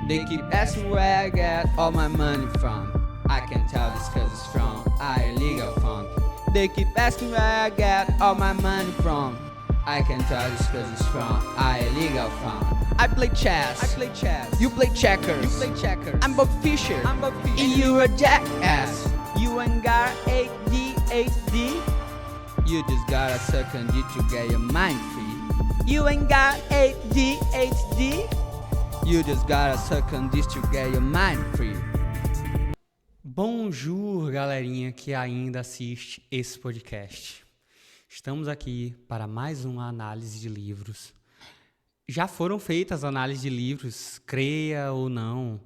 They keep asking where I get all my money from. I can tell this cause it's from illegal fund. They keep asking where I get all my money from. I can tell this cause it's from illegal fund. I play chess. You play checkers. I'm Bob Fischer. And you're a jackass. You ain't got ADHD. You just gotta suck on it to get your mind free. You ain't got ADHD. You just gotta suck on this to get your mind free. Bonjour, galerinha que ainda assiste esse podcast. Estamos aqui para mais uma análise de livros. Já foram feitas análises de livros, creia ou não.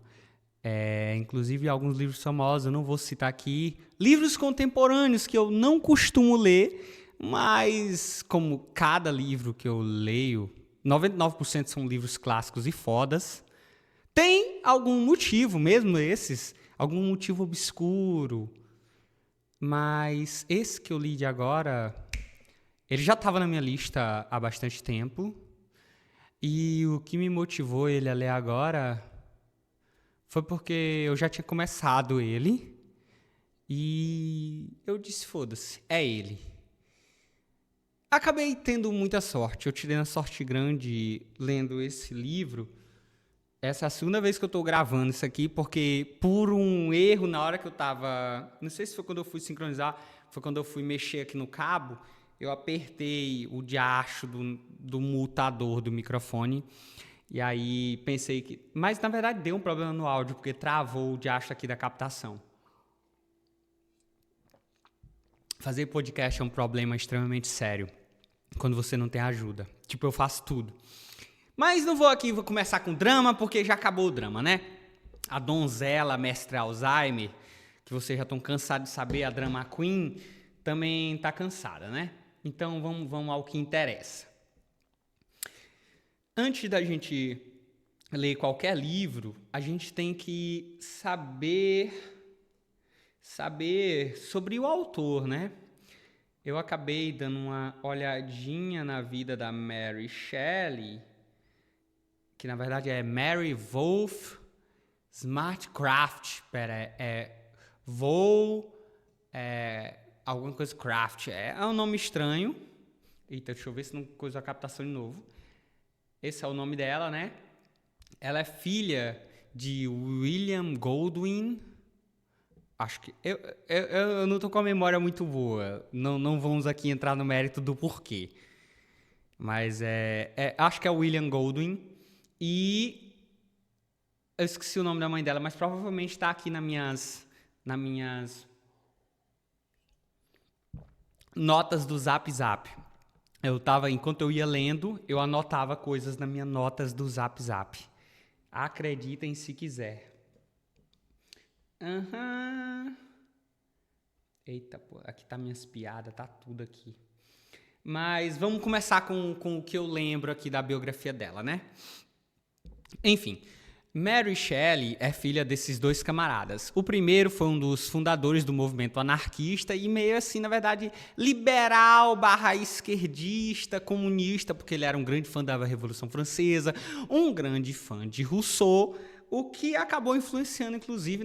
Inclusive alguns livros famosos, eu não vou citar aqui. Livros contemporâneos que eu não costumo ler, mas como cada livro que eu leio, 99% são livros clássicos e fodas. Tem algum motivo, mesmo esses, algum motivo obscuro. Mas esse que eu li de agora, ele já estava na minha lista há bastante tempo. E o que me motivou ele a ler agora foi porque eu já tinha começado ele. E eu disse, foda-se, é ele. Acabei tendo muita sorte. Eu tirei uma sorte grande lendo esse livro. Essa é a segunda vez que eu estou gravando isso aqui, porque por um erro na hora que eu estava... Não sei se foi quando eu fui sincronizar, foi quando eu fui mexer aqui no cabo, eu apertei o diacho do mutador do microfone, e aí pensei que... Mas, na verdade, deu um problema no áudio, porque travou o diacho aqui da captação. Fazer podcast é um problema extremamente sério quando você não tem ajuda. Tipo, eu faço tudo. Mas não vou começar com drama, porque já acabou o drama, né? A donzela mestre Alzheimer, que vocês já estão cansados de saber, a drama queen, também está cansada, né? Então vamos ao que interessa. Antes da gente ler qualquer livro, a gente tem que saber sobre o autor, né? Eu acabei dando uma olhadinha na vida da Mary Shelley, que na verdade é Mary Wolfe Smartcraft. Alguma coisa Craft. É um nome estranho. Eita, deixa eu ver se não coisa a captação de novo. Esse é o nome dela, né? Ela é filha de William Goldwyn. Acho que... Eu não tô com a memória muito boa. Não vamos aqui entrar no mérito do porquê. Mas acho que é William Goldwyn. E eu esqueci o nome da mãe dela, mas provavelmente está aqui nas minhas notas do Zap Zap. Enquanto eu ia lendo, eu anotava coisas nas minhas notas do Zap Zap. Acreditem se quiser. Eita, pô, aqui tá minhas piadas, tá tudo aqui. Mas vamos começar com o que eu lembro aqui da biografia dela, né? Enfim, Mary Shelley é filha desses dois camaradas. O primeiro foi um dos fundadores do movimento anarquista e meio assim, na verdade, liberal / esquerdista, comunista, porque ele era um grande fã da Revolução Francesa, um grande fã de Rousseau, o que acabou influenciando, inclusive,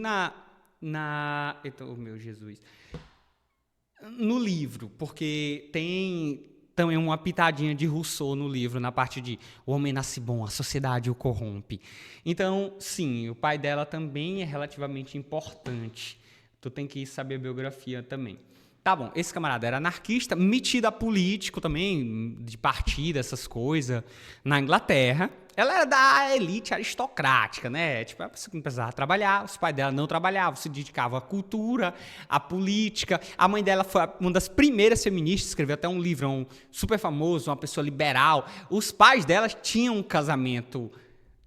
no livro, porque tem também uma pitadinha de Rousseau no livro, na parte de o homem nasce bom, a sociedade o corrompe. Então, sim, o pai dela também é relativamente importante. Tu tem que saber a biografia também. Tá bom, esse camarada era anarquista, metido a político também, de partido, essas coisas, na Inglaterra. Ela era da elite aristocrática, né? Tipo, você não precisava trabalhar, os pais dela não trabalhavam, se dedicavam à cultura, à política. A mãe dela foi uma das primeiras feministas, escreveu até um livrão super famoso, uma pessoa liberal. Os pais dela tinham um casamento,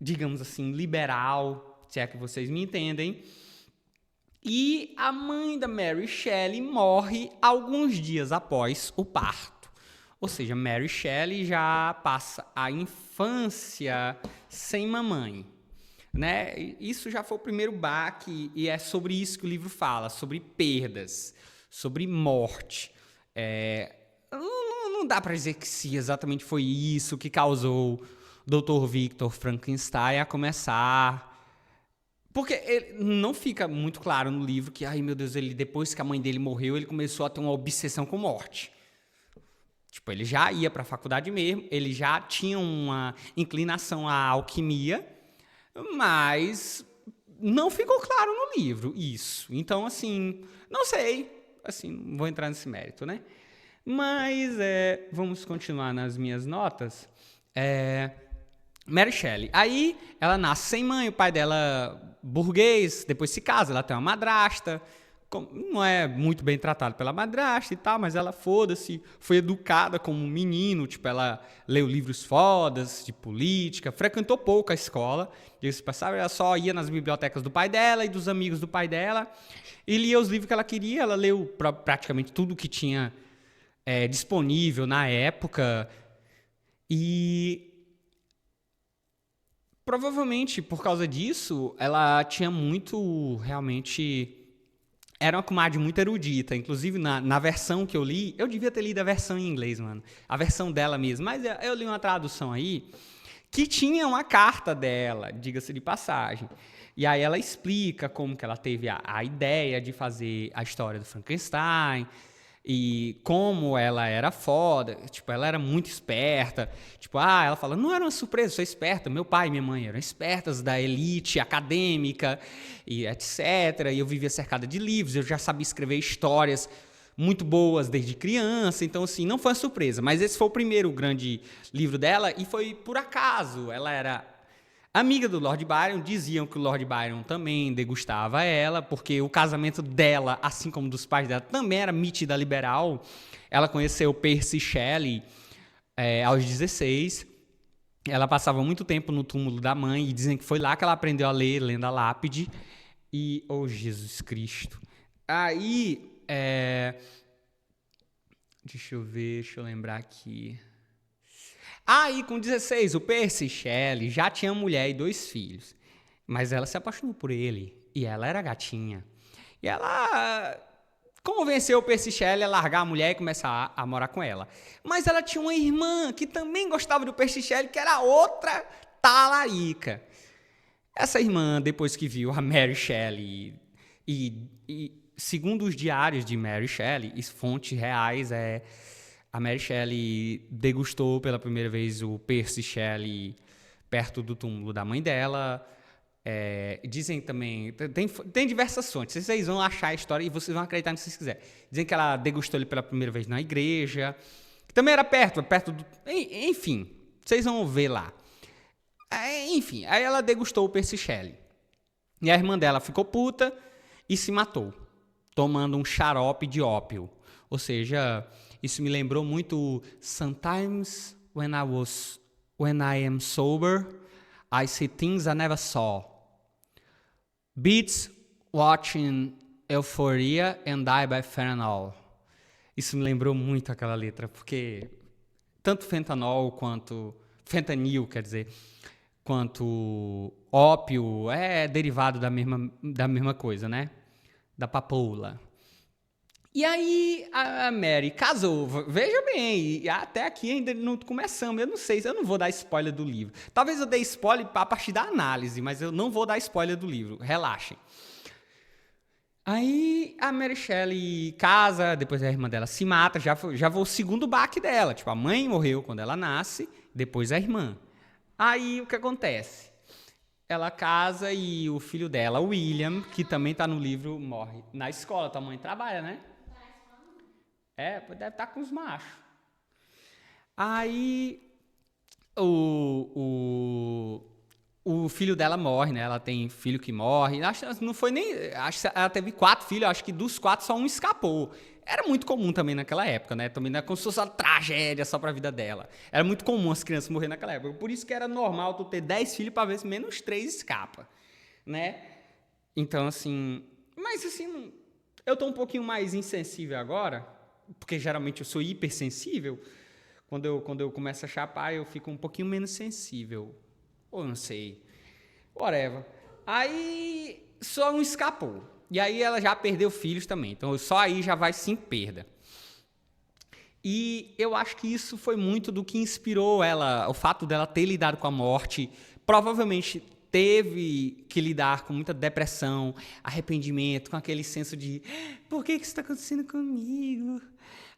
digamos assim, liberal, se é que vocês me entendem. E a mãe da Mary Shelley morre alguns dias após o parto. Ou seja, Mary Shelley já passa a infância sem mamãe, né? Isso já foi o primeiro baque, e é sobre isso que o livro fala, sobre perdas, sobre morte. Não dá para dizer que se exatamente foi isso que causou Dr. Victor Frankenstein a começar Porque não fica muito claro no livro que, ai meu Deus, ele depois que a mãe dele morreu, ele começou a ter uma obsessão com morte. Tipo, ele já ia para a faculdade mesmo, ele já tinha uma inclinação à alquimia, mas não ficou claro no livro isso. Então, assim, não sei, assim, não vou entrar nesse mérito, né? Mas vamos continuar nas minhas notas. Mary Shelley. Aí ela nasce sem mãe, o pai dela burguês, depois se casa, ela tem uma madrasta, não é muito bem tratada pela madrasta e tal, mas ela, foda-se, foi educada como um menino, tipo, ela leu livros fodas de política, frequentou pouco a escola, diga-se de passagem, ela só ia nas bibliotecas do pai dela e dos amigos do pai dela, e lia os livros que ela queria, ela leu praticamente tudo que tinha disponível na época, e provavelmente, por causa disso, ela tinha muito, realmente, era uma comadre muito erudita. Inclusive, na versão que eu li, eu devia ter lido a versão em inglês, mano. A versão dela mesmo. Mas eu li uma tradução aí que tinha uma carta dela, diga-se de passagem. E aí ela explica como que ela teve a ideia de fazer a história do Frankenstein, e como ela era foda, tipo, ela era muito esperta, tipo, ela fala, não era uma surpresa, sou esperta, meu pai e minha mãe eram espertas da elite acadêmica, e etc, e eu vivia cercada de livros, eu já sabia escrever histórias muito boas desde criança, então, assim, não foi uma surpresa, mas esse foi o primeiro grande livro dela, e foi por acaso, ela era amiga do Lord Byron, diziam que o Lord Byron também degustava ela, porque o casamento dela, assim como dos pais dela, também era metida liberal. Ela conheceu Percy Shelley aos 16. Ela passava muito tempo no túmulo da mãe e dizem que foi lá que ela aprendeu a ler, lendo a lápide. E, Jesus Cristo. Aí, deixa eu lembrar aqui. Aí, com 16, o Percy Shelley já tinha mulher e 2 filhos. Mas ela se apaixonou por ele. E ela era gatinha. E ela convenceu o Percy Shelley a largar a mulher e começar a morar com ela. Mas ela tinha uma irmã que também gostava do Percy Shelley, que era outra talarica. Essa irmã, depois que viu a Mary Shelley, e segundo os diários de Mary Shelley, fontes reais, a Mary Shelley degustou pela primeira vez o Percy Shelley perto do túmulo da mãe dela. Dizem também... Tem diversas fontes. Vocês vão achar a história e vocês vão acreditar no que vocês quiserem. Dizem que ela degustou ele pela primeira vez na igreja, que também era perto do... Enfim, vocês vão ver lá. Enfim, aí ela degustou o Percy Shelley. E a irmã dela ficou puta e se matou, tomando um xarope de ópio. Ou seja... Isso me lembrou muito Sometimes when I am sober, I see things I never saw. Beats watching Euphoria and Die by Fentanyl. Isso me lembrou muito aquela letra, porque tanto fentanil, quanto ópio é derivado da mesma coisa, né? Da papoula. E aí a Mary casou, veja bem, e até aqui ainda não começamos, eu não sei, eu não vou dar spoiler do livro. Talvez eu dê spoiler a partir da análise, mas eu não vou dar spoiler do livro, relaxem. Aí a Mary Shelley casa, depois a irmã dela se mata, já foi o segundo baque dela, tipo, a mãe morreu quando ela nasce, depois a irmã. Aí o que acontece? Ela casa e o filho dela, o William, que também está no livro, morre na escola, tua mãe trabalha, né? Deve estar com os machos. Aí o filho dela morre, né? Ela tem filho que morre. Acho que ela teve 4 filhos, acho que dos 4 só um escapou. Era muito comum também naquela época, né? Também não é como se fosse uma tragédia só pra vida dela. Era muito comum as crianças morrerem naquela época. Por isso que era normal tu ter 10 filhos pra ver se menos 3 escapa, né? Então, assim... Mas, assim, eu tô um pouquinho mais insensível agora, porque geralmente eu sou hipersensível. Quando eu começo a chapar, eu fico um pouquinho menos sensível. Ou não sei. Whatever. Aí só um escapou. E aí ela já perdeu filhos também. Então só aí já vai sim perda. E eu acho que isso foi muito do que inspirou ela, o fato dela ter lidado com a morte. Provavelmente teve que lidar com muita depressão, arrependimento, com aquele senso de por que isso está acontecendo comigo?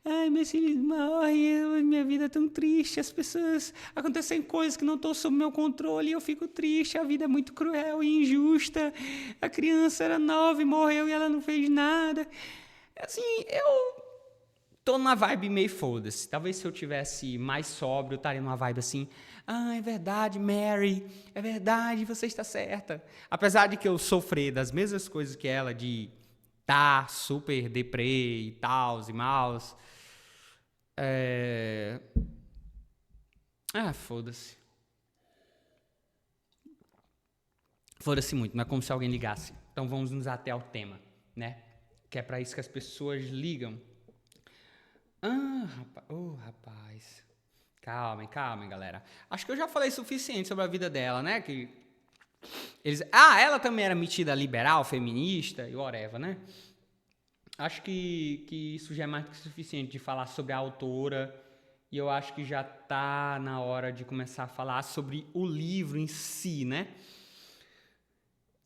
Ai, meus filhos morrem, minha vida é tão triste, as pessoas... Acontecem coisas que não estão sob meu controle e eu fico triste, a vida é muito cruel e injusta. A criança era nova e morreu e ela não fez nada. Assim, eu tô numa vibe meio foda-se. Talvez se eu tivesse mais sóbrio, eu estaria numa vibe assim... Ah, é verdade, Mary, é verdade, você está certa. Apesar de que eu sofrer das mesmas coisas que ela, de tá super deprê e tal, e mals... foda-se. Foda-se muito, não é como se alguém ligasse. Então vamos nos até ao tema, né? Que é pra isso que as pessoas ligam. Rapaz. Calma, galera. Acho que eu já falei suficiente sobre a vida dela, né? Ela também era metida liberal, feminista e whatever, né? Acho que isso já é mais que suficiente de falar sobre a autora, e eu acho que já tá na hora de começar a falar sobre o livro em si, né?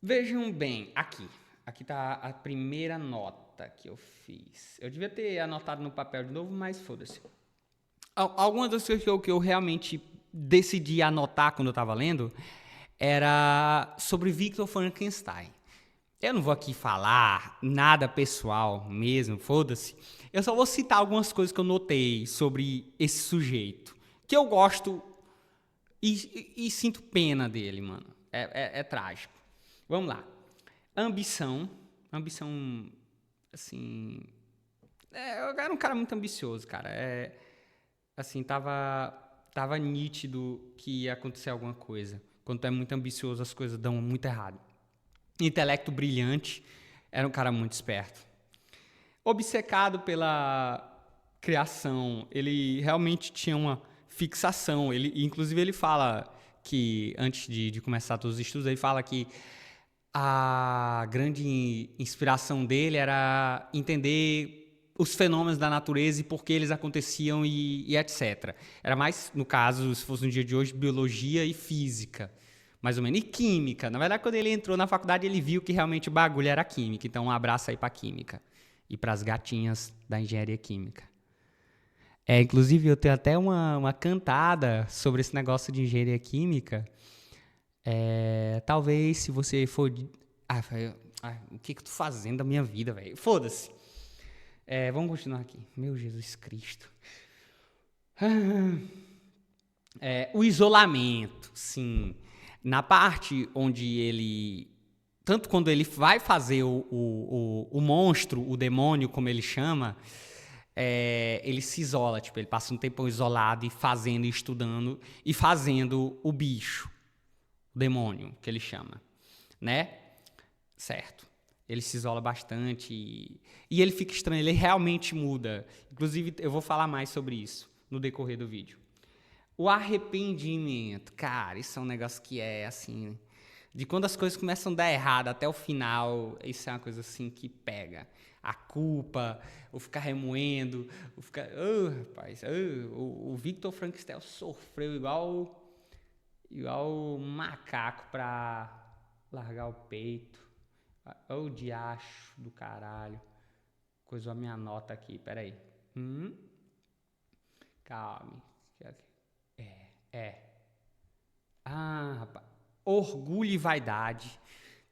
Vejam bem, aqui tá a primeira nota que eu fiz. Eu devia ter anotado no papel de novo, mas foda-se. Algumas das coisas que eu realmente decidi anotar quando eu estava lendo era sobre Victor Frankenstein. Eu não vou aqui falar nada pessoal mesmo, foda-se. Eu só vou citar algumas coisas que eu notei sobre esse sujeito, que eu gosto e sinto pena dele, mano. É trágico. Vamos lá. Ambição, assim... Eu era um cara muito ambicioso, cara. Assim, tava nítido que ia acontecer alguma coisa. Quando tu é muito ambicioso, as coisas dão muito errado. Intelecto brilhante, era um cara muito esperto. Obcecado pela criação, ele realmente tinha uma fixação. Inclusive, ele fala que, antes de começar todos os estudos, ele fala que a grande inspiração dele era entender os fenômenos da natureza e por que eles aconteciam e etc. Era mais, no caso, se fosse no dia de hoje, biologia e física, mais ou menos, e química. Na verdade, quando ele entrou na faculdade, ele viu que realmente o bagulho era química. Então, um abraço aí pra química e pras gatinhas da engenharia química. Inclusive, eu tenho até uma cantada sobre esse negócio de engenharia química. Talvez, se você for... o que eu tô fazendo da minha vida, velho? Foda-se. Vamos continuar aqui. Meu Jesus Cristo. O isolamento, sim. Na parte onde ele... Tanto quando ele vai fazer o monstro, o demônio, como ele chama, ele se isola. Tipo, ele passa um tempo isolado e fazendo, estudando e fazendo o bicho, o demônio, que ele chama, né? Certo. Ele se isola bastante e ele fica estranho, ele realmente muda. Inclusive, eu vou falar mais sobre isso no decorrer do vídeo. O arrependimento, cara, isso é um negócio que é assim... De quando as coisas começam a dar errado até o final, isso é uma coisa assim que pega. A culpa, o ficar remoendo, o ficar... rapaz, o Victor Frankenstein sofreu igual macaco pra largar o peito. O diacho do caralho. Coisou a minha nota aqui, peraí. Calme. Rapaz. Orgulho e vaidade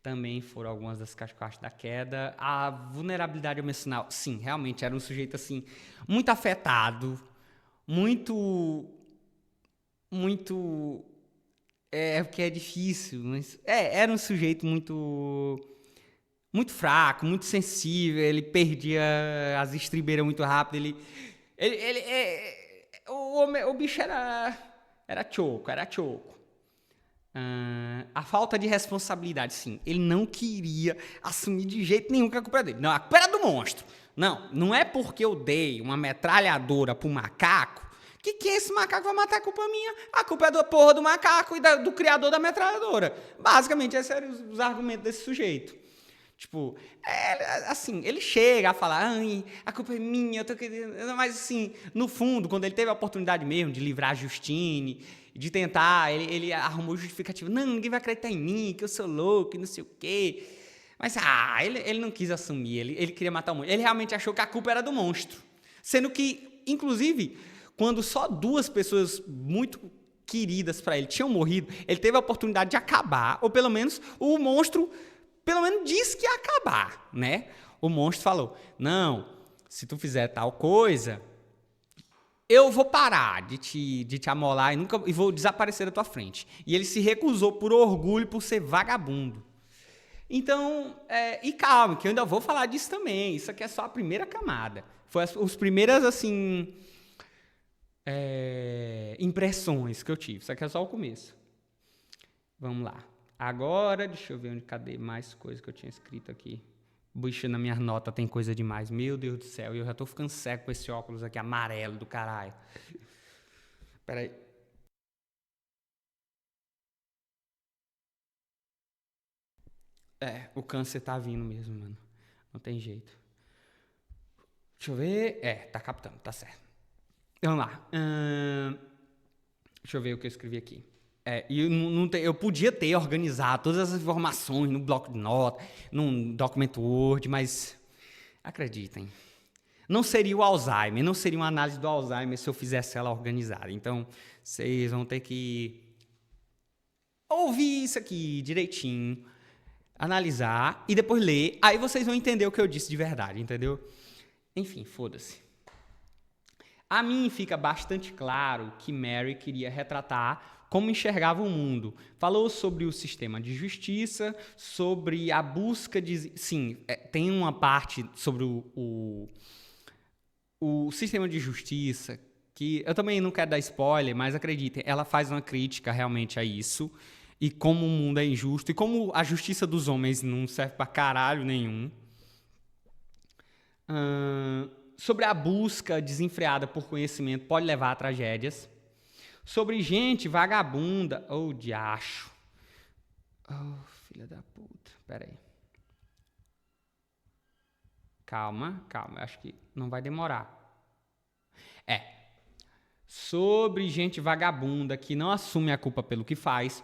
também foram algumas das caixas da queda. A vulnerabilidade emocional, sim, realmente era um sujeito assim, muito afetado, muito... porque é difícil, mas... era um sujeito muito fraco, muito sensível, ele perdia as estribeiras muito rápido, o bicho era choco. A falta de responsabilidade, sim, ele não queria assumir de jeito nenhum que a culpa era dele. Não, a culpa era do monstro. Não é porque eu dei uma metralhadora pro macaco que esse macaco vai matar, a culpa minha. A culpa é da porra do macaco e do criador da metralhadora. Basicamente, esses eram os argumentos desse sujeito. Tipo, assim, ele chega a falar, ai, a culpa é minha, eu tô querendo... Mas, assim, no fundo, quando ele teve a oportunidade mesmo de livrar a Justine, de tentar, ele arrumou justificativa. Não, ninguém vai acreditar em mim, que eu sou louco e não sei o quê. Mas, ele não quis assumir, ele queria matar o monstro. Ele realmente achou que a culpa era do monstro. Sendo que, inclusive, quando só 2 pessoas muito queridas para ele tinham morrido, ele teve a oportunidade de acabar, ou pelo menos o monstro... pelo menos disse que ia acabar, né? O monstro falou, não, se tu fizer tal coisa, eu vou parar de te amolar e vou desaparecer da tua frente. E ele se recusou por orgulho, por ser vagabundo. Então, e calma, que eu ainda vou falar disso também. Isso aqui é só a primeira camada. Foi as primeiras, assim, impressões que eu tive. Isso aqui é só o começo. Vamos lá. Agora, deixa eu ver cadê mais coisa que eu tinha escrito aqui. Buxa, na minha nota tem coisa demais. Meu Deus do céu, eu já tô ficando cego com esse óculos aqui amarelo do caralho. Peraí. O câncer tá vindo mesmo, mano. Não tem jeito. Deixa eu ver. Tá captando, tá certo. Vamos lá. Deixa eu ver o que eu escrevi aqui. Eu podia ter organizado todas as informações no bloco de nota, num documento Word, mas acreditem, não seria o Alzheimer, não seria uma análise do Alzheimer se eu fizesse ela organizada. Então, vocês vão ter que ouvir isso aqui direitinho, analisar e depois ler. Aí vocês vão entender o que eu disse de verdade, entendeu? Enfim, foda-se. A mim fica bastante claro que Mary queria retratar como enxergava o mundo. Falou sobre o sistema de justiça, sobre a busca de... Sim, tem uma parte sobre o sistema de justiça que eu também não quero dar spoiler, mas acreditem, ela faz uma crítica realmente a isso e como o mundo é injusto e como a justiça dos homens não serve pra caralho nenhum. Sobre a busca desenfreada por conhecimento pode levar a tragédias. Sobre gente vagabunda. Diacho. Filha da puta. Pera aí. Calma. Acho que não vai demorar. Sobre gente vagabunda que não assume a culpa pelo que faz.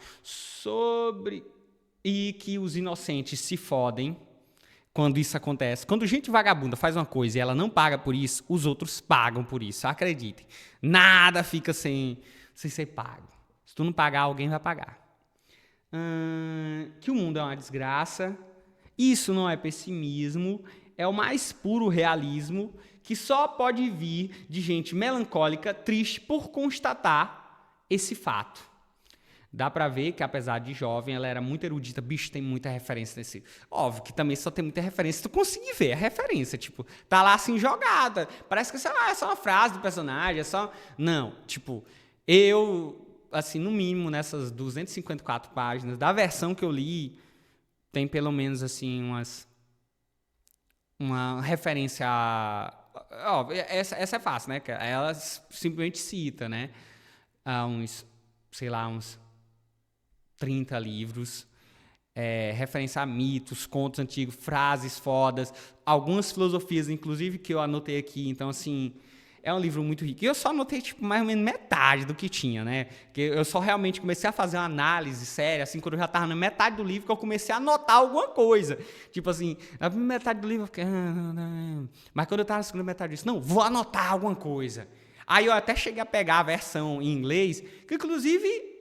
E que os inocentes se fodem quando isso acontece. Quando gente vagabunda faz uma coisa e ela não paga por isso, os outros pagam por isso. Acreditem. Nada fica sem ser pago. Se tu não pagar, alguém vai pagar. Que o mundo é uma desgraça. Isso não é pessimismo. É o mais puro realismo que só pode vir de gente melancólica, triste por constatar esse fato. Dá pra ver que, apesar de jovem, ela era muito erudita. Bicho, tem muita referência nesse... Óbvio que também só tem muita referência. Tu conseguir ver a referência, tipo, tá lá assim, jogada. Parece que é só uma frase do personagem, é só... Não, tipo, eu, assim, no mínimo, nessas 254 páginas, da versão que eu li, tem pelo menos, assim, uma referência a... essa é fácil, né? Ela simplesmente cita, né? Uns 30 livros, referência a mitos, contos antigos, frases fodas, algumas filosofias, inclusive, que eu anotei aqui. Então, assim, é um livro muito rico. E eu só anotei, tipo, mais ou menos metade do que tinha, né? Porque eu só realmente comecei a fazer uma análise séria, assim, quando eu já estava na metade do livro, que eu comecei a anotar alguma coisa. Tipo assim, na primeira metade do livro eu fiquei... Mas quando eu estava na segunda metade, eu disse, não, vou anotar alguma coisa. Aí eu até cheguei a pegar a versão em inglês, que, inclusive...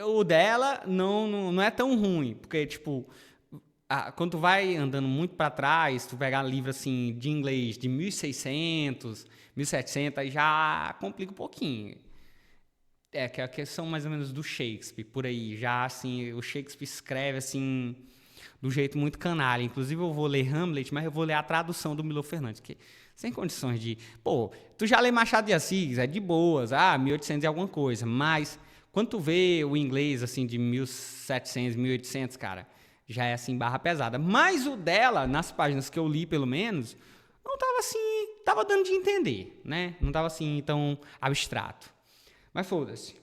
O dela não é tão ruim, porque, tipo, quando tu vai andando muito para trás, tu pegar livro, assim, de inglês de 1600, 1700, aí já complica um pouquinho. Que são mais ou menos do Shakespeare, por aí. Já, assim, o Shakespeare escreve, assim, do jeito muito canalha. Inclusive, eu vou ler Hamlet, mas eu vou ler a tradução do Milo Fernandes, que sem condições de... Pô, tu já lê Machado de Assis, é de boas, 1800 e alguma coisa, mas... Quando tu vê o inglês, assim, de 1700, 1800, cara, já é, assim, barra pesada. Mas o dela, nas páginas que eu li, pelo menos, não tava, assim, tava dando de entender, né? Não tava, assim, tão abstrato. Mas foda-se.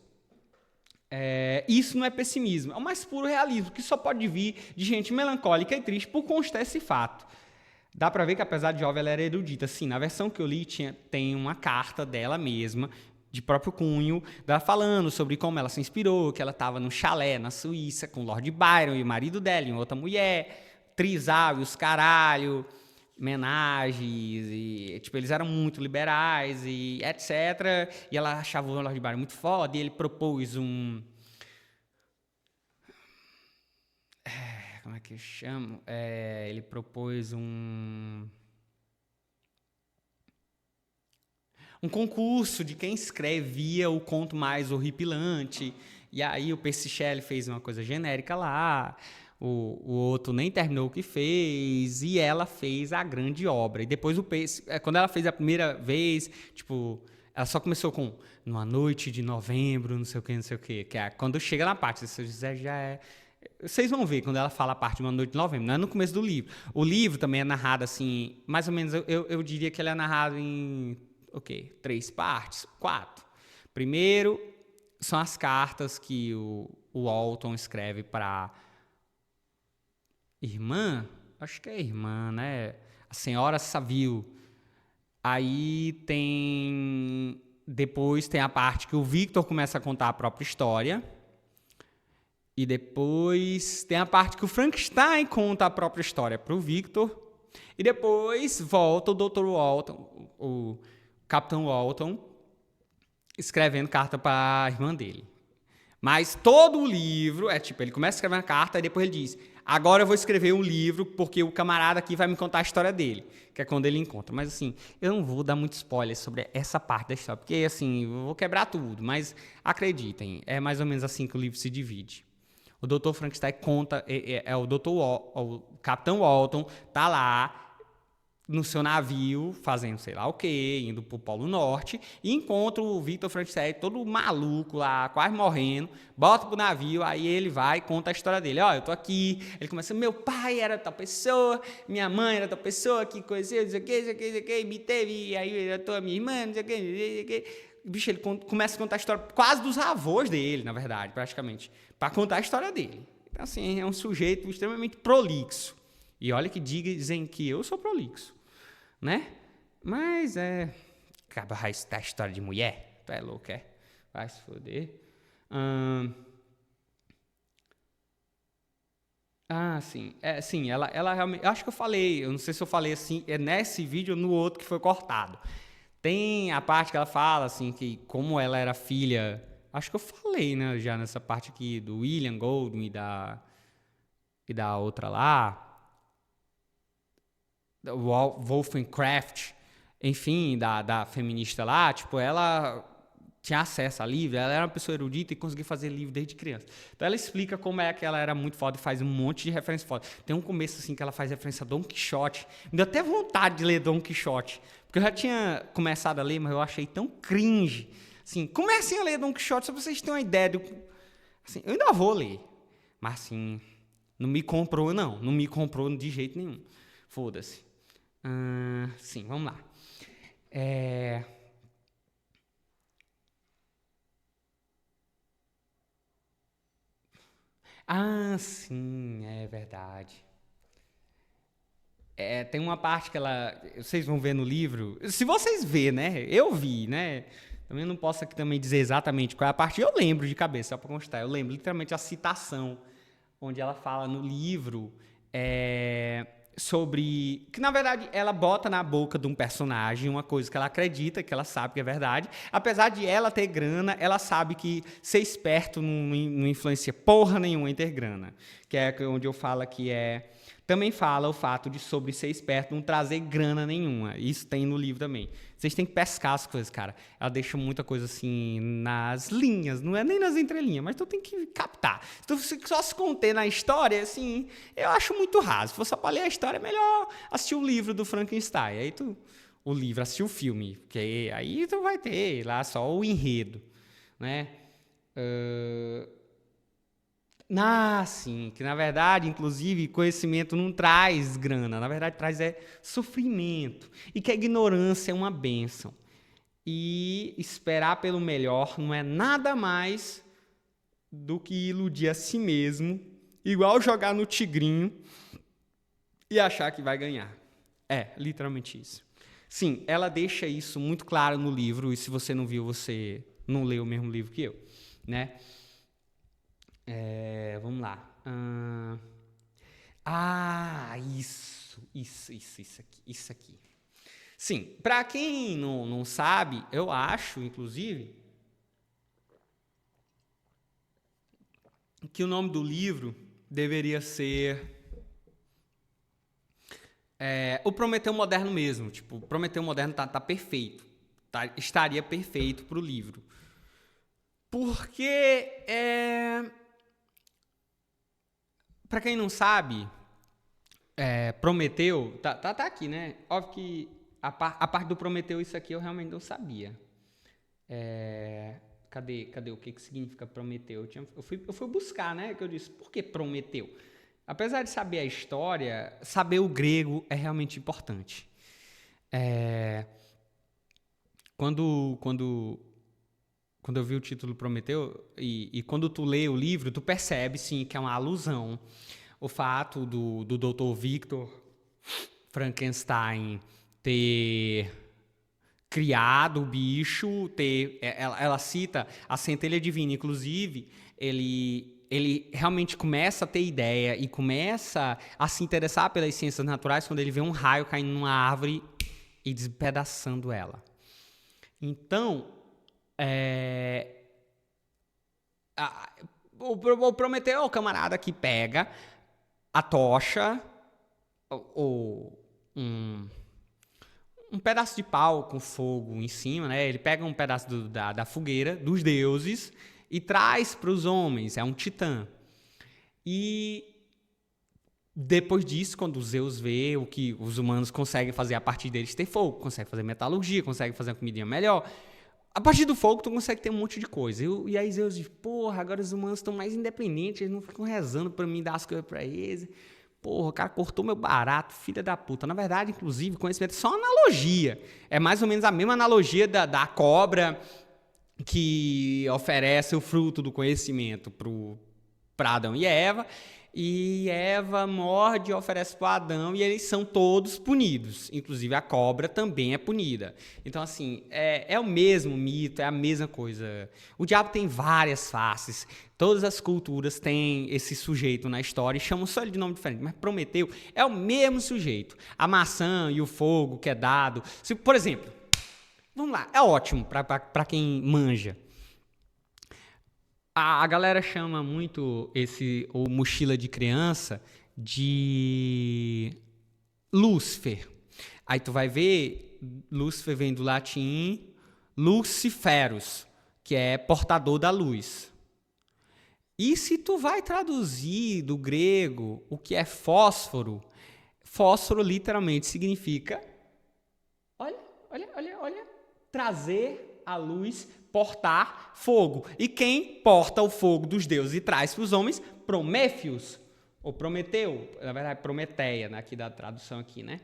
Isso não é pessimismo, é o mais puro realismo, que só pode vir de gente melancólica e triste por constar esse fato. Dá pra ver que, apesar de jovem, ela era erudita. Sim, na versão que eu li, tem uma carta dela mesma, de próprio cunho, dela falando sobre como ela se inspirou, que ela estava num chalé na Suíça com o Lord Byron e o marido dela e outra mulher, trisal e os caralho, homenagens, e tipo, eles eram muito liberais e etc. E ela achava o Lord Byron muito foda, e ele propôs como é que eu chamo? Ele propôs um concurso de quem escrevia o conto mais horripilante. E aí o Percy Shelley fez uma coisa genérica lá, o outro nem terminou o que fez, e ela fez a grande obra. E depois o Percy, quando ela fez a primeira vez, tipo, ela só começou com numa noite de novembro, não sei o que, que é quando chega na parte, isso já é... Vocês vão ver quando ela fala a parte de uma noite de novembro, não é no começo do livro. O livro também é narrado assim, mais ou menos, eu diria que ele é narrado em 3 partes, 4. Primeiro, são as cartas que o Walton escreve para irmã, acho que é irmã, né? A senhora Saville. Aí depois tem a parte que o Victor começa a contar a própria história. E depois tem a parte que o Frankenstein conta a própria história para o Victor. E depois volta o Dr. Walton, o Capitão Walton, escrevendo carta para a irmã dele. Mas todo o livro ele começa a escrever uma carta e depois ele diz: agora eu vou escrever um livro porque o camarada aqui vai me contar a história dele, que é quando ele encontra. Mas assim, eu não vou dar muito spoiler sobre essa parte da história, porque assim, eu vou quebrar tudo, mas acreditem, é mais ou menos assim que o livro se divide. O Dr. Frankenstein conta, o Capitão Walton tá lá no seu navio, fazendo sei lá o quê, indo pro Polo Norte, e encontra o Victor Frankenstein todo maluco lá, quase morrendo, bota pro navio, aí ele vai e conta a história dele. Ó, eu tô aqui, ele começa, meu pai era tal pessoa, minha mãe era tal pessoa, que coisa, não sei o que, me teve, aí eu tô a minha irmã, não sei o que. Bicho, ele começa a contar a história quase dos avós dele, na verdade, praticamente, para contar a história dele. Então, assim, é um sujeito extremamente prolixo. E olha que dizem que eu sou prolixo, né? Mas acaba a história de mulher. Tu é louco, é? Vai se foder. Sim. Sim, ela realmente... Eu acho que eu falei, eu não sei se eu falei assim, nesse vídeo ou no outro que foi cortado. Tem a parte que ela fala, assim, que como ela era filha... Acho que eu falei, né, já nessa parte aqui do William Golding e da outra lá, Wollstonecraft, enfim, da feminista lá, tipo, ela tinha acesso a livro, ela era uma pessoa erudita e conseguia fazer livro desde criança. Então ela explica como é que ela era muito foda e faz um monte de referência foda. Tem um começo assim que ela faz referência a Dom Quixote. Me deu até vontade de ler Dom Quixote, porque eu já tinha começado a ler, mas eu achei tão cringe. Assim, comecem a ler Dom Quixote, se vocês têm uma ideia assim, eu ainda vou ler, mas assim, não me comprou de jeito nenhum. Foda-se. Sim, vamos lá. Sim, é verdade. Tem uma parte que vocês vão ver no livro, se vocês verem, né? Eu vi, né? Também não posso aqui também dizer exatamente qual é a parte, eu lembro de cabeça, só para constar. Eu lembro literalmente a citação, onde ela fala no livro sobre... Que, na verdade, ela bota na boca de um personagem uma coisa que ela acredita, que ela sabe que é verdade. Apesar de ela ter grana, ela sabe que ser esperto não influencia porra nenhuma em ter grana. Que é onde eu falo que Também fala o fato de sobre ser esperto não trazer grana nenhuma. Isso tem no livro também. Vocês têm que pescar as coisas, cara. Ela deixa muita coisa assim nas linhas, não é nem nas entrelinhas, mas tu tem que captar. Se tu só se conter na história, assim, eu acho muito raso. Se for só pra ler a história, é melhor assistir o livro do Frankenstein. Aí assistir o filme, porque aí tu vai ter lá só o enredo, né? Sim, que na verdade, inclusive, conhecimento não traz grana, na verdade traz sofrimento, e que a ignorância é uma bênção. E esperar pelo melhor não é nada mais do que iludir a si mesmo, igual jogar no tigrinho e achar que vai ganhar. É, literalmente isso. Sim, ela deixa isso muito claro no livro, e se você não viu, você não leu o mesmo livro que eu, né? Vamos lá. Isso aqui. Sim, para quem não sabe, eu acho, inclusive, que o nome do livro deveria ser o Prometeu Moderno mesmo. Tipo, o Prometeu Moderno tá perfeito. Estaria perfeito para o livro. Porque, para quem não sabe, Prometeu, tá aqui, né? Óbvio que a parte do Prometeu, isso aqui eu realmente não sabia. Cadê o que significa Prometeu? Eu fui buscar, né? Que eu disse, por que Prometeu? Apesar de saber a história, saber o grego é realmente importante. Quando eu vi o título Prometeu, e quando tu lê o livro, tu percebe, sim, que é uma alusão. O fato do Dr. Victor Frankenstein ter criado o bicho, ela cita a centelha divina, inclusive, ele realmente começa a ter ideia e começa a se interessar pelas ciências naturais quando ele vê um raio caindo numa árvore e despedaçando ela. Então, o Prometeu é o camarada que pega a tocha, ou um pedaço de pau com fogo em cima, né? Ele pega um pedaço da fogueira dos deuses e traz para os homens. É um titã. E depois disso, quando Zeus vê o que os humanos conseguem fazer a partir deles, ter fogo, consegue fazer metalurgia, consegue fazer uma comidinha melhor. A partir do fogo, tu consegue ter um monte de coisa. E aí Zeus diz, porra, agora os humanos estão mais independentes, eles não ficam rezando para mim dar as coisas para eles. Porra, o cara cortou meu barato, filha da puta. Na verdade, inclusive, conhecimento é só uma analogia. É mais ou menos a mesma analogia da cobra que oferece o fruto do conhecimento para Adão e Eva. E Eva morde e oferece para Adão, e eles são todos punidos. Inclusive a cobra também é punida. Então, assim, é o mesmo mito, é a mesma coisa. O diabo tem várias faces. Todas as culturas têm esse sujeito na história e chamam só ele de nome diferente. Mas Prometeu é o mesmo sujeito. A maçã e o fogo que é dado. Por exemplo, vamos lá, é ótimo para quem manja. A galera chama muito o mochila de criança de Lúcifer. Aí tu vai ver, Lúcifer vem do latim Luciferus, que é portador da luz. E se tu vai traduzir do grego o que é fósforo, fósforo literalmente significa, olha, trazer a luz, portar fogo. E quem porta o fogo dos deuses e traz para os homens? Prométheus, ou Prometeu, na verdade Prometeia, né, aqui da tradução aqui, né?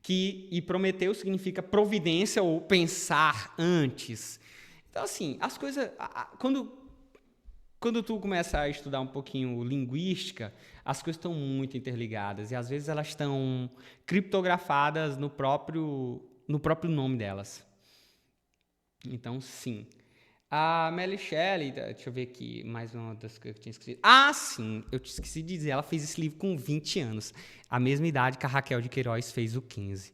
E Prometeu significa providência ou pensar antes. Então, assim, as coisas, quando tu começa a estudar um pouquinho linguística, as coisas estão muito interligadas e às vezes elas estão criptografadas no próprio nome delas. Então, sim. A Mary Shelley, deixa eu ver aqui, mais uma das coisas que eu tinha esquecido. Ah, sim, eu te esqueci de dizer, ela fez esse livro com 20 anos. A mesma idade que a Raquel de Queiroz fez o 15.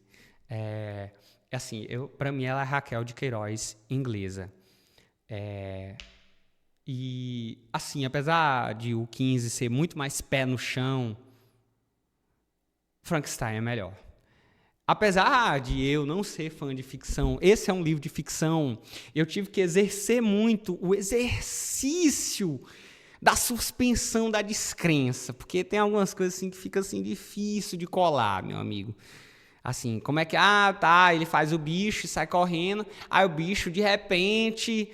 Assim, para mim ela é a Raquel de Queiroz inglesa. E, assim, apesar de o 15 ser muito mais pé no chão, Frankenstein é melhor. Apesar de eu não ser fã de ficção, esse é um livro de ficção, eu tive que exercer muito o exercício da suspensão da descrença, porque tem algumas coisas assim que fica assim difícil de colar, meu amigo. Assim, como é que, ele faz o bicho e sai correndo, aí o bicho de repente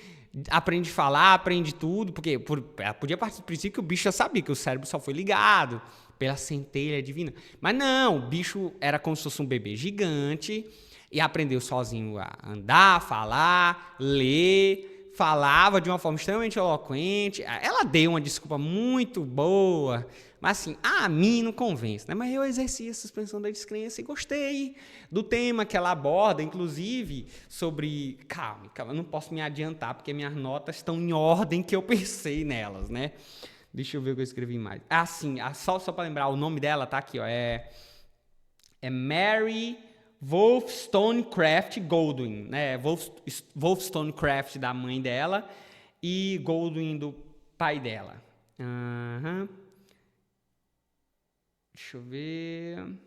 aprende a falar, aprende tudo, porque podia partir do princípio que o bicho já sabia que o cérebro só foi ligado pela centelha divina. Mas não, o bicho era como se fosse um bebê gigante e aprendeu sozinho a andar, falar, ler, falava de uma forma extremamente eloquente. Ela deu uma desculpa muito boa, mas assim, a mim não convence, né? Mas eu exerci a suspensão da descrença e gostei do tema que ela aborda, inclusive sobre... Calma, eu não posso me adiantar, porque minhas notas estão em ordem que eu pensei nelas, né? Deixa eu ver o que eu escrevi mais. Ah, sim, só para lembrar, o nome dela tá aqui, ó, é Mary Wollstonecraft Goldwyn, né? Wollstonecraft da mãe dela e Goldwyn do pai dela. Deixa eu ver.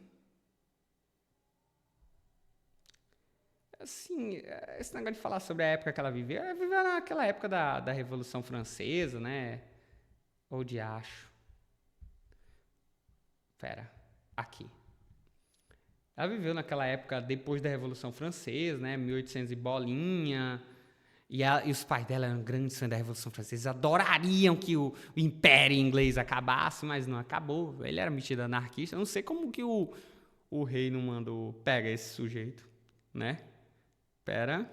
Assim, esse negócio de falar sobre a época que ela viveu naquela época da Revolução Francesa, né? Ou de acho. Pera, aqui. Ela viveu naquela época depois da Revolução Francesa, né? 1800 e bolinha. E os pais dela eram grandes fãs da Revolução Francesa. Adorariam que o Império Inglês acabasse, mas não acabou. Ele era metido anarquista. Eu não sei como que o rei não mandou pegar esse sujeito, né? Pera.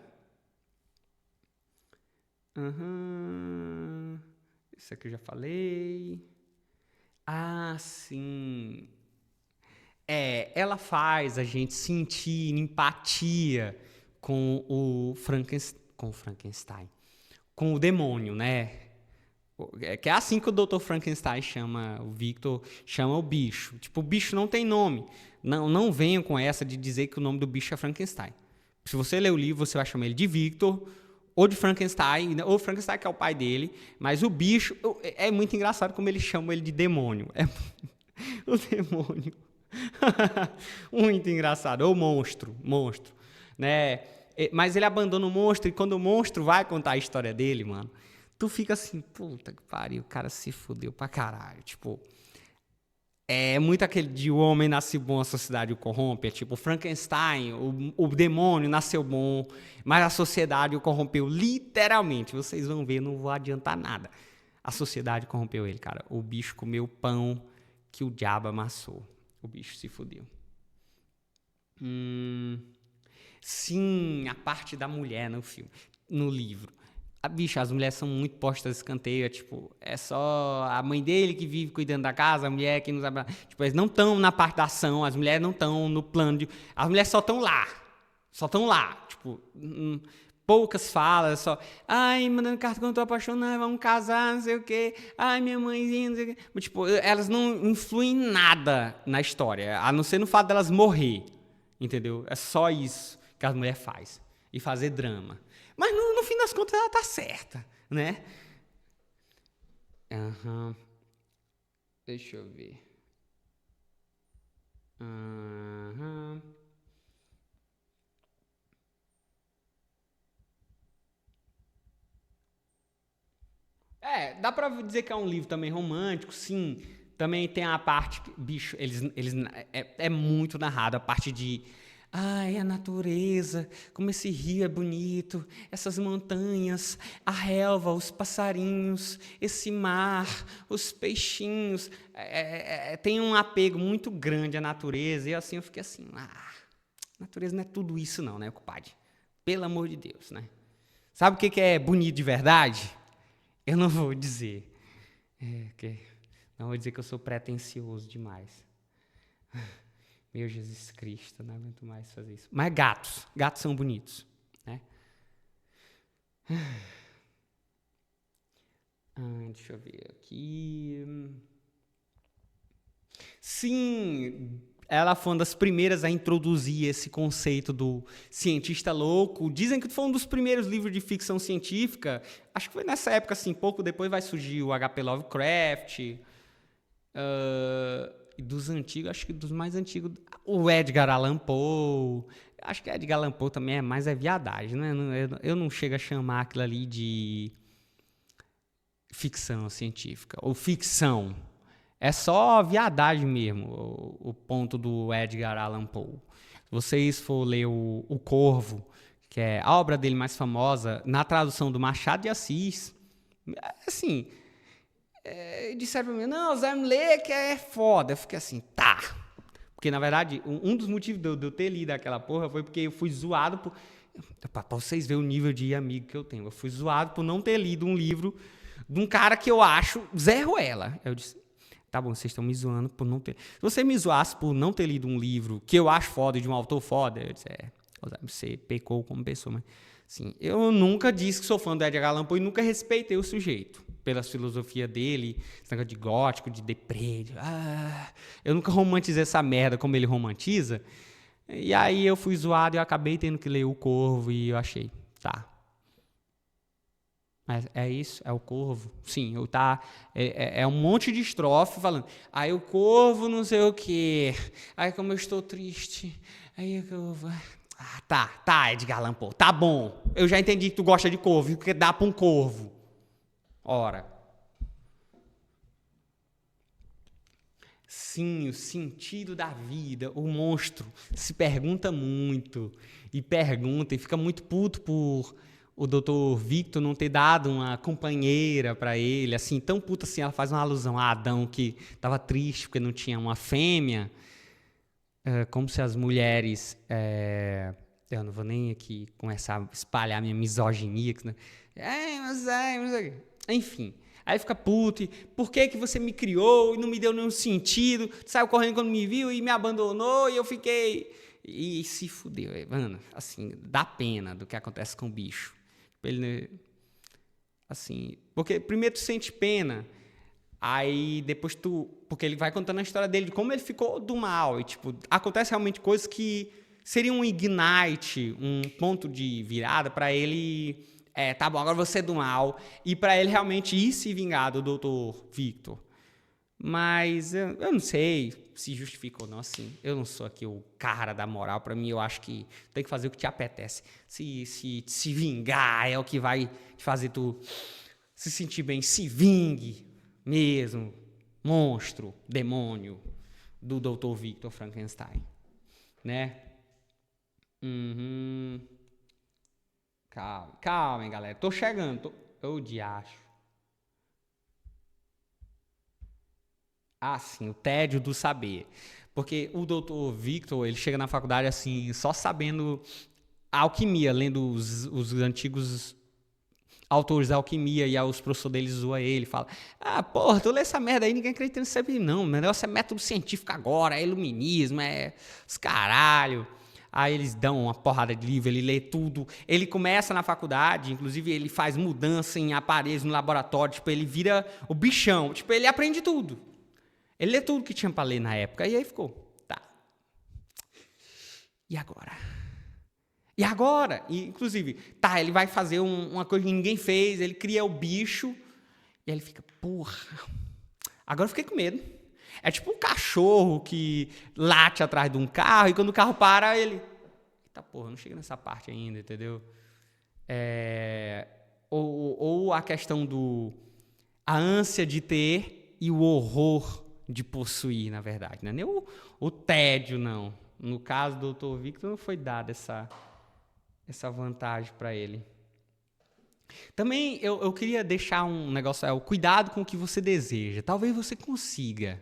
Isso aqui eu já falei. Ah, sim. Ela faz a gente sentir empatia com o Frankenstein, com o demônio, né? Que é assim que o Dr. Frankenstein chama o Victor, chama o bicho. Tipo, o bicho não tem nome. Não venham com essa de dizer que o nome do bicho é Frankenstein. Se você ler o livro, você vai chamar ele de Victor, ou de Frankenstein, ou Frankenstein que é o pai dele, mas o bicho, é muito engraçado como eles chamam ele de demônio. O demônio. Muito engraçado. Ou monstro, né? Mas ele abandona o monstro, e quando o monstro vai contar a história dele, mano, tu fica assim, puta que pariu, o cara se fudeu pra caralho. Tipo, é muito aquele de o homem nasce bom, a sociedade o corrompe. É tipo, Frankenstein, o demônio nasceu bom, mas a sociedade o corrompeu literalmente. Vocês vão ver, não vou adiantar nada. A sociedade corrompeu ele, cara. O bicho comeu pão que o diabo amassou. O bicho se fudeu. Sim, a parte da mulher no filme, no livro. Bicho, as mulheres são muito postas a escanteio. Tipo, é só a mãe dele que vive cuidando da casa, a mulher que não sabe. Tipo, eles não estão na parte da ação, as mulheres não estão no plano de. As mulheres só estão lá. Tipo, poucas falas, só. Ai, mandando carta quando eu tô apaixonada, vamos casar, não sei o quê. Ai, minha mãezinha, não sei o quê. Mas, tipo, elas não influem em nada na história, a não ser no fato delas morrer. Entendeu? É só isso que as mulheres fazem. E fazer drama. Mas no fim das contas ela tá certa, né? Deixa eu ver. Dá pra dizer que é um livro também romântico, sim. Também tem a parte, bicho, é muito narrado a parte de ai, a natureza, como esse rio é bonito, essas montanhas, a relva, os passarinhos, esse mar, os peixinhos. Tem um apego muito grande à natureza. E assim eu fiquei assim, a natureza não é tudo isso não, né, compadre? Pelo amor de Deus, né? Sabe o que é bonito de verdade? Eu não vou dizer. Não vou dizer que eu sou pretencioso demais. Meu Jesus Cristo, não aguento mais fazer isso. Mas gatos são bonitos, né? Deixa eu ver aqui. Sim, ela foi uma das primeiras a introduzir esse conceito do cientista louco. Dizem que foi um dos primeiros livros de ficção científica. Acho que foi nessa época, assim, pouco depois vai surgir o H.P. Lovecraft. Dos antigos, acho que dos mais antigos, o Edgar Allan Poe. Acho que Edgar Allan Poe também é viadagem, né? Eu não chego a chamar aquilo ali de ficção científica, ou ficção. É só viadagem mesmo, o ponto do Edgar Allan Poe. Se vocês for ler o Corvo, que é a obra dele mais famosa, na tradução do Machado de Assis, assim... disseram pra mim, não, Zé lê que é foda. Eu fiquei assim, tá. Porque, na verdade, um dos motivos de eu ter lido aquela porra foi porque eu fui zoado por... Para vocês verem o nível de amigo que eu tenho. Eu fui zoado por não ter lido um livro de um cara que eu acho Zé Ruela. Eu disse, tá bom, vocês estão me zoando por não ter... Se você me zoasse por não ter lido um livro que eu acho foda, de um autor foda, eu disse, você pecou como pessoa, mas... Assim, eu nunca disse que sou fã do Edgar Allan Poe e nunca respeitei o sujeito. Pela filosofia dele, esse negócio de gótico, de deprê. Eu nunca romantizei essa merda como ele romantiza. E aí eu fui zoado e eu acabei tendo que ler O Corvo e eu achei, tá. Mas é isso? É o Corvo? Sim, é um monte de estrofe falando. Aí o Corvo não sei o quê. Aí como eu estou triste. Aí eu vou... tá, Edgar Allan Poe, tá bom. Eu já entendi que tu gosta de corvo, porque dá pra um corvo. Ora. Sim, o sentido da vida, o monstro se pergunta muito, e fica muito puto por o Dr. Victor não ter dado uma companheira pra ele, assim, tão puto assim, ela faz uma alusão a Adão que tava triste porque não tinha uma fêmea. Como se as mulheres... eu não vou nem aqui começar a espalhar minha misoginia. Né? Enfim. Aí fica puto. Por que você me criou e não me deu nenhum sentido? Saiu correndo quando me viu e me abandonou e eu fiquei... E se fudeu. Mano, assim, dá pena do que acontece com o bicho. Ele, assim... Porque primeiro tu sente pena... Aí depois porque ele vai contando a história dele, de como ele ficou do mal. E, tipo, acontece realmente coisas que seriam um ignite, um ponto de virada para ele. Tá bom, agora você é do mal. E para ele realmente ir se vingar do Dr. Victor. Mas eu não sei se justifica ou não, assim. Eu não sou aqui o cara da moral. Para mim, eu acho que tem que fazer o que te apetece. Se vingar é o que vai te fazer tu se sentir bem. Se vingue. Mesmo, monstro, demônio do Dr. Victor Frankenstein, né? Calma, hein, galera. Tô chegando. Ô, diacho. Sim, o tédio do saber. Porque o Dr. Victor, ele chega na faculdade assim, só sabendo a alquimia, lendo os antigos autores da alquimia, e aí os professores deles zoam ele, fala, porra, tu lê essa merda aí, ninguém acredita nisso aí, não, o negócio é método científico agora, é iluminismo, é os caralho. Aí eles dão uma porrada de livro, ele lê tudo, ele começa na faculdade, inclusive ele faz mudança em aparelhos no laboratório, tipo, ele vira o bichão, tipo, ele aprende tudo. Ele lê tudo que tinha pra ler na época, e aí ficou, tá. E agora? E, inclusive, ele vai fazer uma coisa que ninguém fez, ele cria o bicho, e aí ele fica, porra, agora eu fiquei com medo. É tipo um cachorro que late atrás de um carro, e quando o carro para, ele... Eita porra, não chega nessa parte ainda, entendeu? Ou a questão a ânsia de ter e o horror de possuir, na verdade. Não é nem o tédio, não. No caso do Dr. Victor, não foi dada essa vantagem para ele. Também eu queria deixar um negócio, o cuidado com o que você deseja. Talvez você consiga.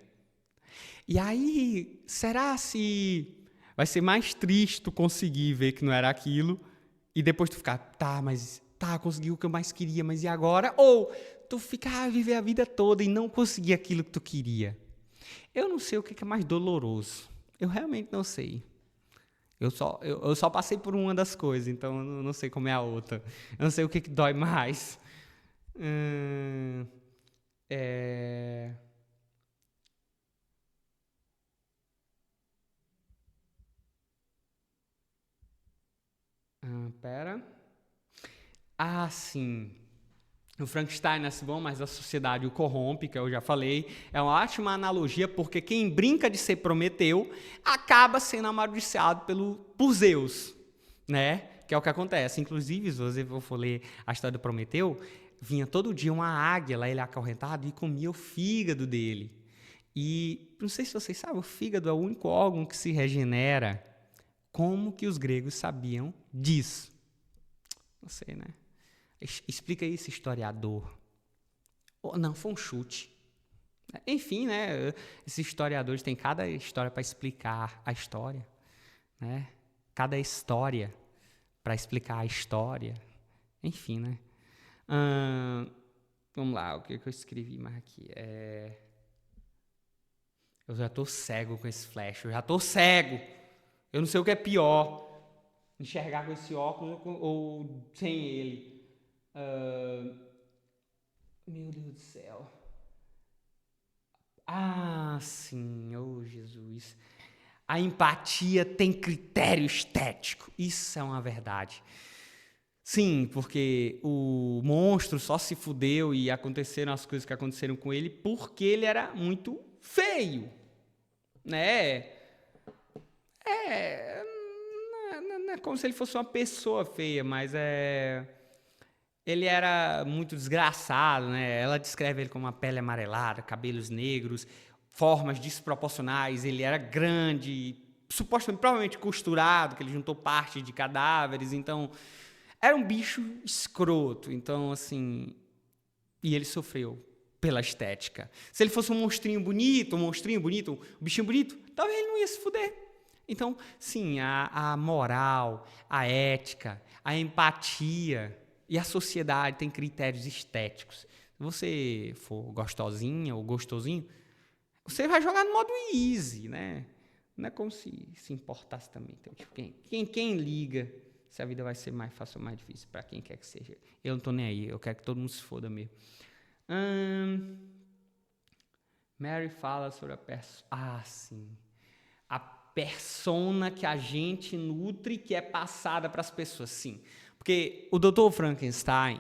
E aí, será se vai ser mais triste tu conseguir ver que não era aquilo e depois tu ficar, consegui o que eu mais queria, mas e agora? Ou tu ficar, viver a vida toda e não conseguir aquilo que tu queria. Eu não sei o que é mais doloroso. Eu realmente não sei. Eu só passei por uma das coisas, então eu não sei como é a outra. Eu não sei o que dói mais. Pera. Sim. O Frankenstein nasce bom, mas a sociedade o corrompe, que eu já falei. É uma ótima analogia, porque quem brinca de ser Prometeu acaba sendo amaldiçoado por Zeus, né? Que é o que acontece. Inclusive, se você for ler a história do Prometeu, vinha todo dia uma águia lá, ele acorrentado, e comia o fígado dele. E, não sei se vocês sabem, o fígado é o único órgão que se regenera. Como que os gregos sabiam disso? Não sei, né? Explica isso, historiador. Não, foi um chute. Enfim, né? Esses historiadores têm cada história para explicar a história, né? Cada história para explicar a história. Enfim, né? Vamos lá, o que eu escrevi mais aqui? Eu já tô cego com esse flash, eu já tô cego. Eu não sei o que é pior, enxergar com esse óculos ou sem ele. Meu Deus do céu. Sim, Jesus. A empatia tem critério estético. Isso é uma verdade. Sim, porque o monstro só se fudeu e aconteceram as coisas que aconteceram com ele porque ele era muito feio, né? Não é como se ele fosse uma pessoa feia, mas ele era muito desgraçado, né? Ela descreve ele como uma pele amarelada, cabelos negros, formas desproporcionais. Ele era grande, supostamente, provavelmente costurado, que ele juntou parte de cadáveres. Então, era um bicho escroto. Então, assim, e ele sofreu pela estética. Se ele fosse um monstrinho bonito, um bichinho bonito, talvez ele não ia se fuder. Então, sim, a moral, a ética, a empatia e a sociedade tem critérios estéticos. Se você for gostosinha ou gostosinho, você vai jogar no modo easy, né? Não é como se importasse também. Então, tipo, quem liga se a vida vai ser mais fácil ou mais difícil para quem quer que seja. Eu não tô nem aí, eu quero que todo mundo se foda mesmo. Mary fala sobre sim. A persona que a gente nutre, que é passada para as pessoas, sim. Porque o Dr. Frankenstein,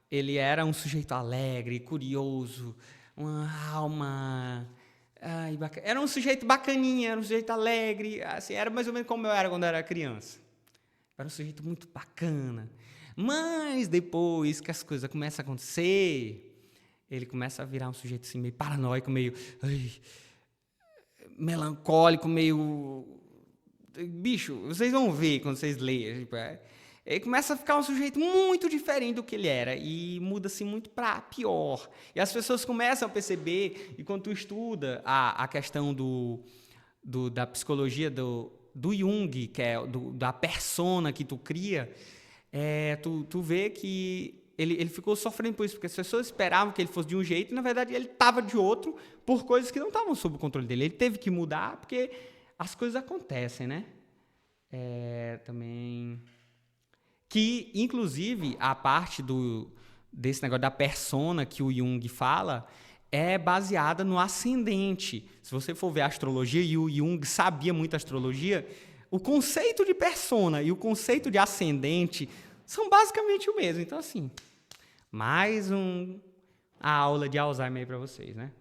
ele era um sujeito alegre, curioso, uma alma... era um sujeito bacaninha, era um sujeito alegre, assim, era mais ou menos como eu era quando eu era criança. Era um sujeito muito bacana. Mas depois que as coisas começam a acontecer, ele começa a virar um sujeito assim, meio paranoico, meio melancólico, meio... Bicho, vocês vão ver quando vocês lerem. Tipo, ele começa a ficar um sujeito muito diferente do que ele era e muda-se muito para pior. E as pessoas começam a perceber, e quando tu estuda a questão da psicologia do Jung, que é da persona que tu cria, tu vê que ele ficou sofrendo por isso, porque as pessoas esperavam que ele fosse de um jeito e, na verdade, ele estava de outro por coisas que não estavam sob o controle dele. Ele teve que mudar porque as coisas acontecem, né? Também... Que, inclusive, a parte desse negócio da persona que o Jung fala é baseada no ascendente. Se você for ver a astrologia, e o Jung sabia muito astrologia, o conceito de persona e o conceito de ascendente são basicamente o mesmo. Então, assim, mais a aula de Alzheimer aí para vocês, né?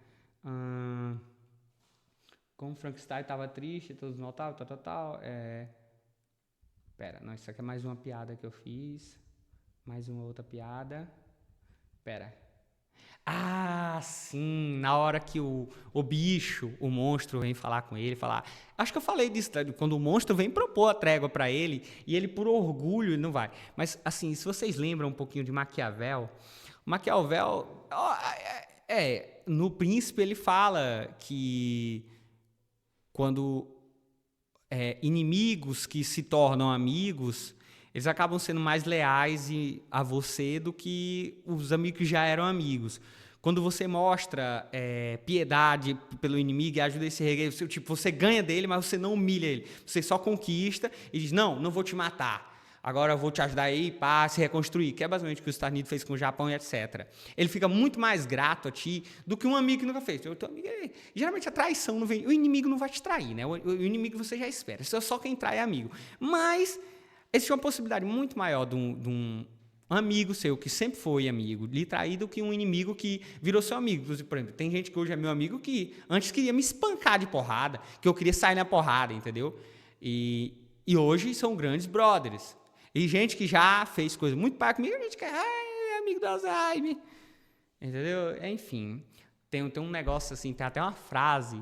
Como Frankenstein estava triste, todos notavam, tal. Pera, não, isso aqui é mais uma piada que eu fiz. Mais uma outra piada. Pera. Sim, na hora que o bicho, o monstro, vem falar com ele, acho que eu falei disso, quando o monstro vem propor a trégua para ele, e ele, por orgulho, ele não vai. Mas, assim, se vocês lembram um pouquinho de Maquiavel, no Príncipe ele fala que quando inimigos que se tornam amigos, eles acabam sendo mais leais a você do que os amigos que já eram amigos. Quando você mostra piedade pelo inimigo e ajuda esse regueiro, você ganha dele, mas você não humilha ele. Você só conquista e diz, não vou te matar. Agora eu vou te ajudar aí a se reconstruir, que é basicamente o que os Estados Unidos fez com o Japão e etc. Ele fica muito mais grato a ti do que um amigo que nunca fez. Geralmente a traição não vem, o inimigo não vai te trair, né? O inimigo você já espera, só quem trai é amigo. Mas existe uma possibilidade muito maior de um amigo seu, que sempre foi amigo, lhe trair, do que um inimigo que virou seu amigo. Por exemplo, tem gente que hoje é meu amigo que antes queria me espancar de porrada, que eu queria sair na porrada, entendeu? E hoje são grandes brothers. E gente que já fez coisa muito para comigo, a gente que é amigo do Alzheimer. Entendeu? Enfim, tem um negócio assim, tem até uma frase,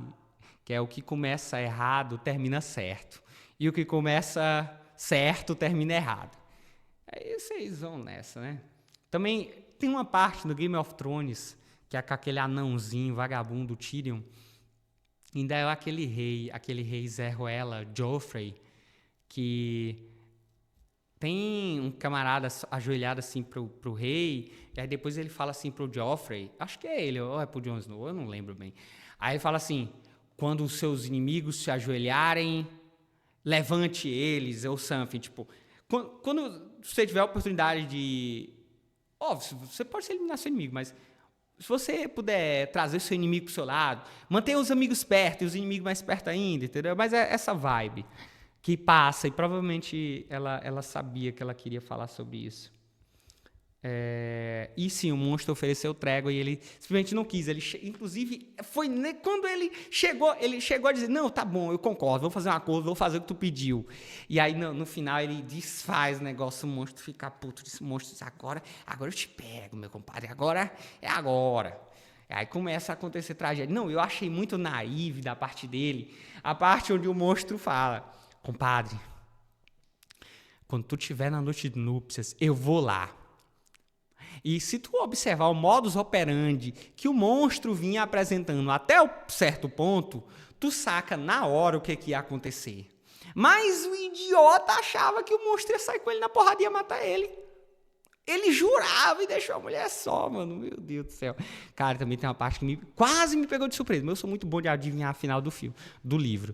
que é: o que começa errado termina certo. E o que começa certo termina errado. Aí vocês vão nessa, né? Também tem uma parte no Game of Thrones, que é com aquele anãozinho, vagabundo, Tyrion. Ainda é aquele rei Zé Ruela, Joffrey, que tem um camarada ajoelhado assim pro rei, e aí depois ele fala assim pro Joffrey, acho que é ele, ou é pro Jon Snow, eu não lembro bem. Aí ele fala assim, quando os seus inimigos se ajoelharem, levante eles, ou something, tipo, quando você tiver a oportunidade de... Óbvio, você pode eliminar seu inimigo, mas se você puder trazer seu inimigo pro seu lado, mantenha os amigos perto e os inimigos mais perto ainda, entendeu? Mas é essa vibe que passa, e provavelmente ela sabia que ela queria falar sobre isso. E sim, o monstro ofereceu trégua e ele simplesmente não quis. Inclusive, foi quando ele chegou a dizer, não, tá bom, eu concordo, vou fazer um acordo, vou fazer o que tu pediu. E aí, no final, ele desfaz o negócio, o monstro fica puto, o monstro diz, agora eu te pego, meu compadre, agora é agora. Aí começa a acontecer tragédia. Não, eu achei muito naive da parte dele, a parte onde o monstro fala, compadre, quando tu estiver na noite de núpcias, eu vou lá. E se tu observar o modus operandi que o monstro vinha apresentando até um certo ponto, tu saca na hora o que ia acontecer. Mas o idiota achava que o monstro ia sair com ele na porrada e ia matar ele. Ele jurava e deixou a mulher só, mano. Meu Deus do céu. Cara, também tem uma parte que quase me pegou de surpresa. Mas eu sou muito bom de adivinhar a final do livro.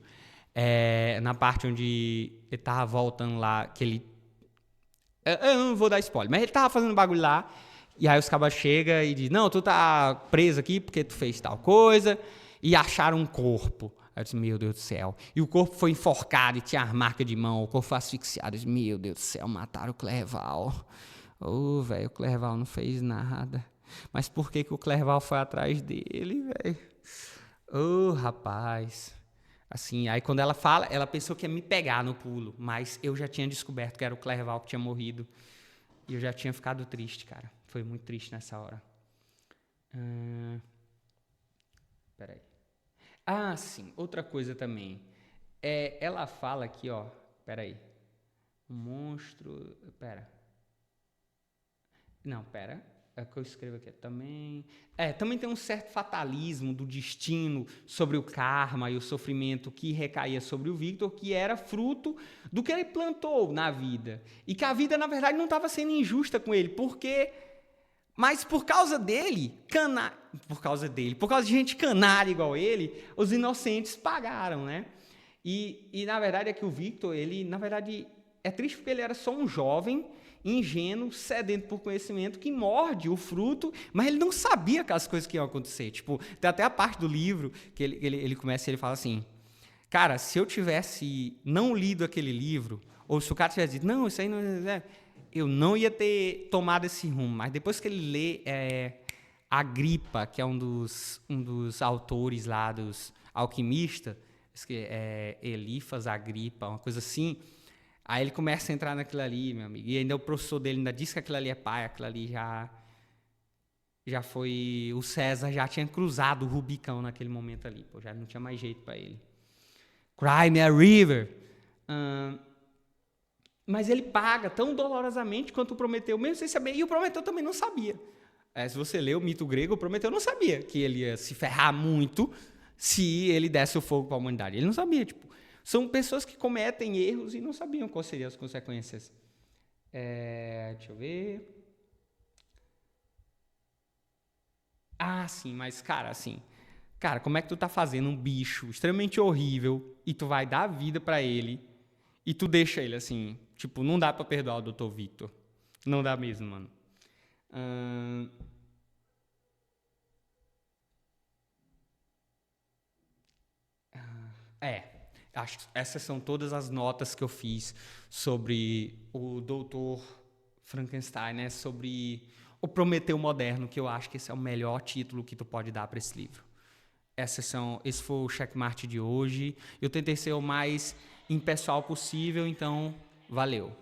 Na parte onde ele tava voltando lá, que ele... Eu não vou dar spoiler, mas ele tava fazendo bagulho lá. E aí os cabas chegam e dizem, não, tu tá preso aqui porque tu fez tal coisa, e acharam um corpo. Aí eu disse, meu Deus do céu. E o corpo foi enforcado e tinha as marcas de mão, o corpo foi asfixiado. Eu disse, meu Deus do céu, mataram o Clerval. Velho, o Clerval não fez nada. Mas por que o Clerval foi atrás dele, velho? Rapaz. Assim, aí quando ela fala, ela pensou que ia me pegar no pulo, mas eu já tinha descoberto que era o Clerval que tinha morrido. E eu já tinha ficado triste, cara. Foi muito triste nessa hora. Peraí. Sim. Outra coisa também. Ela fala aqui, ó. Peraí. O monstro... Não, pera. É o que eu escrevo aqui também. Também tem um certo fatalismo do destino sobre o karma e o sofrimento que recaía sobre o Victor, que era fruto do que ele plantou na vida. E que a vida, na verdade, não estava sendo injusta com ele, mas por causa dele, por causa de gente canária igual ele, os inocentes pagaram, né? E na verdade é que o Victor, ele, na verdade, é triste porque ele era só um jovem, ingênuo, sedento por conhecimento, que morde o fruto, mas ele não sabia que as coisas que iam acontecer. Tipo, tem até a parte do livro que ele começa e ele fala assim, cara, se eu tivesse não lido aquele livro, ou se o cara tivesse dito, não, isso aí não é... Eu não ia ter tomado esse rumo, mas depois que ele lê Agripa, que é um dos autores lá dos alquimistas, que é Elifas Agripa, uma coisa assim, aí ele começa a entrar naquilo ali, meu amigo, e ainda o professor dele ainda diz que aquilo ali é pai, aquilo ali já foi... O César já tinha cruzado o Rubicão naquele momento ali, já não tinha mais jeito para ele. Cry me a river. Mas ele paga tão dolorosamente quanto o Prometeu, mesmo sem saber. E o Prometeu também não sabia. Se você lê o mito grego, o Prometeu não sabia que ele ia se ferrar muito se ele desse o fogo para a humanidade. Ele não sabia. São pessoas que cometem erros e não sabiam quais seriam as consequências. Deixa eu ver. Sim, mas, cara, assim... Cara, como é que tu tá fazendo um bicho extremamente horrível e tu vai dar a vida para ele e tu deixa ele assim... Tipo, não dá pra perdoar o Dr. Victor. Não dá mesmo, mano. Acho que essas são todas as notas que eu fiz sobre o Dr. Frankenstein, né? Sobre o Prometeu Moderno, que eu acho que esse é o melhor título que tu pode dar para esse livro. Esse foi o checkmate de hoje. Eu tentei ser o mais impessoal possível, então... Valeu!